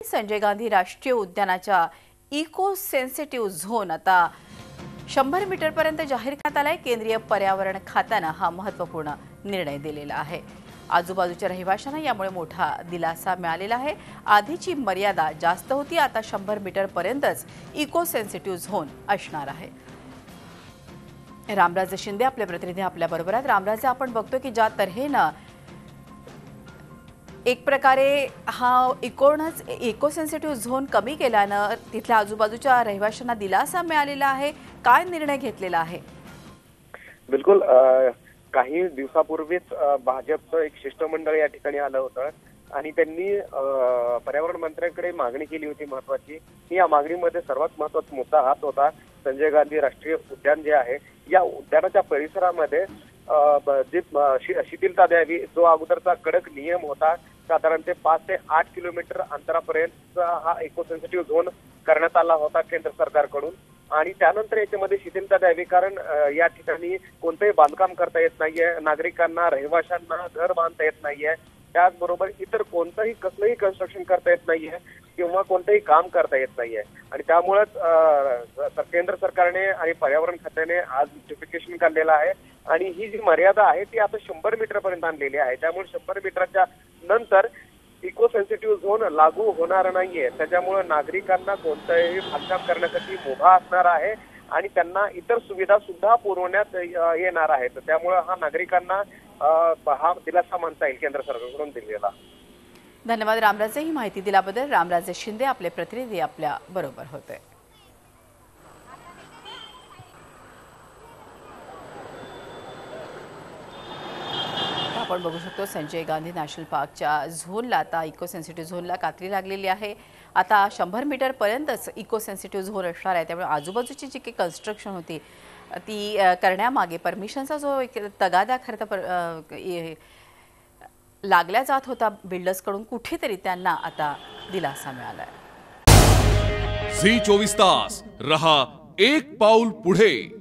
संजय गांधी राष्ट्रीय उद्यानाच्या eco sensitive zone आता 100 मीटरपर्यंत जाहीर करण्यात आलाय। केंद्रीय पर्यावरण खात्याने हा महत्त्वपूर्ण निर्णय दिलेला आहे। आजूबाजूच्या रहिवाशांना यामुळे मोठा दिलासा मिळालेला आहे। आधीची मर्यादा जास्त होती, आता 100 मीटरपर्यंतच इको सेन्सिटिव्ह झोन असणार आहे। रामराजे शिंदे आपले प्रतिनिधी आपल्या बरोबर आहेत। रामराजे, आपण बघतो की ज्या तऱ्हेने एक प्रकारे हा इको सेन्सिटिव्ह झोन कमी केल्यानं तिथल्या आजूबाजूच्या रहिवाशांना दिलासा मिळालेला आहे। काय निर्णय घेतलेला आहे? बिलकुल, काही दिवसापूर्वीच भाजपचं एक शिष्टमंडळ या ठिकाणी आलं होतं आणि त्यांनी पर्यावरण मंत्र्यांकडे मागणी केली होती महत्वाची। या मागणीमध्ये सर्वात महत्त्वाचा मुद्दा हाच होता, संजय गांधी राष्ट्रीय उद्यान जे आहे या उद्यानाच्या परिसरामध्ये जी शिथिलता द्यावी। जो अगोदरचा कडक नियम होता, साधारण ते 5 ते 8 किलोमीटर अंतरापर्यंत हा इको सेन्सिटिव्ह झोन करण्यात आला होता केंद्र सरकारकडून, आणि त्यानंतर याच्यामध्ये शिथिलता द्यावी, कारण या ठिकाणी कोणतेही बांधकाम करता येत नाहीये, नागरिकांना रहिवाशांना घर बांधता येत नाहीये, त्याचबरोबर इतर कोणतंही कसलंही कन्स्ट्रक्शन करता येत नाहीये किंवा कोणतेही काम करता येत नाहीये। आणि त्यामुळेच केंद्र सरकारने आणि पर्यावरण खात्याने आज नोटिफिकेशन काढलेलं आहे आणि ही जी मर्यादा आहे ती आता 100 मीटरपर्यंत आणलेली आहे। त्यामुळे 100 मीटरच्या नंतर इको सेन्सिटिव्ह झोन लागू होणार नाहीये। त्याच्यामुळे नागरिकांना कोणतंही बांधकाम करण्यासाठी मुभा असणार आहे आणि त्यांना इतर सुविधा सुद्धा पुरवण्यात येणार आहेत। त्यामुळे हा नागरिकांना हा दिलासा मानता येईल केंद्र सरकारकडून दिलेला। धन्यवाद रामराजे, ही माहिती दिल्याबद्दल। रामराजे शिंदे आपले प्रतिनिधी आपल्या बरोबर होते। आपण बघू शकतो संजय गांधी नॅशनल पार्कच्या झोनला आता इको सेन्सिटिव्ह झोनला कात्री लागलेली आहे। आता 100 मीटरपर्यंतच इको सेन्सिटिव्ह झोन असणार आहे। त्यामुळे आजूबाजूची जी काही कन्स्ट्रक्शन होती ती करण्यामागे परमिशनचा जो एक तगादा खरं लागल्या जात होता बिल्डर्सकडून, कुठेतरी त्यांना आता दिलासा मिळालाय। झी 24 तास रहा एक पाऊल पुढे।